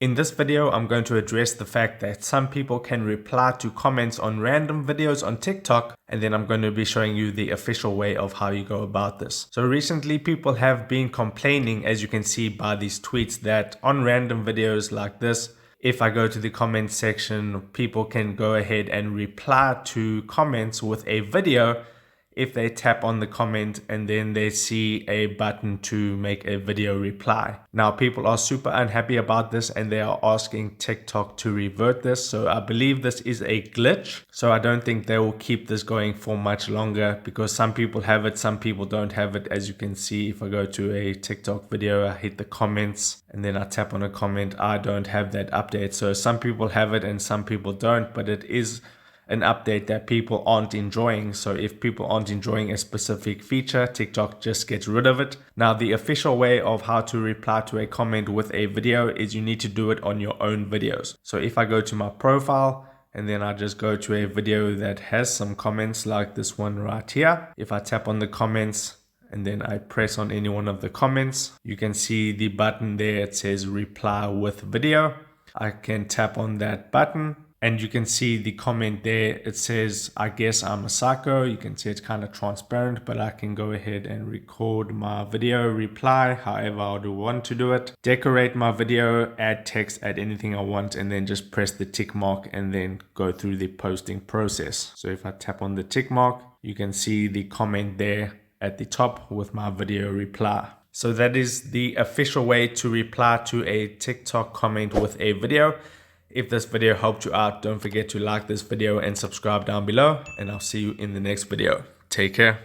In this video, I'm going to address the fact that some people can reply to comments on random videos on TikTok, and then I'm going to be showing you the official way of how you go about this. So recently, people have been complaining, as you can see by these tweets, that on random videos like this, if I go to the comment section, people can go ahead and reply to comments with a video if they tap on the comment and then they see a button to make a video reply. Now, people are super unhappy about this and they are asking TikTok to revert this. So I believe this is a glitch. So I don't think they will keep this going for much longer because some people have it, some people don't have it. As you can see, if I go to a TikTok video, I hit the comments and then I tap on a comment, I don't have that update. So some people have it and some people don't, but it is an update that people aren't enjoying. So if people aren't enjoying a specific feature, TikTok just gets rid of it. Now, the official way of how to reply to a comment with a video is you need to do it on your own videos. So if I go to my profile and then I just go to a video that has some comments like this one right here, if I tap on the comments and then I press on any one of the comments, you can see the button there. It says reply with video. I can tap on that button and you can see the comment there. It says, I guess I'm a psycho. You can see it's kind of transparent, but I can go ahead and record my video reply however I would want to do it. Decorate my video, add text, add anything I want, and then just press the tick mark and then go through the posting process. So if I tap on the tick mark, you can see the comment there at the top with my video reply. So that is the official way to reply to a TikTok comment with a video. If this video helped you out, don't forget to like this video and subscribe down below, and I'll see you in the next video. Take care.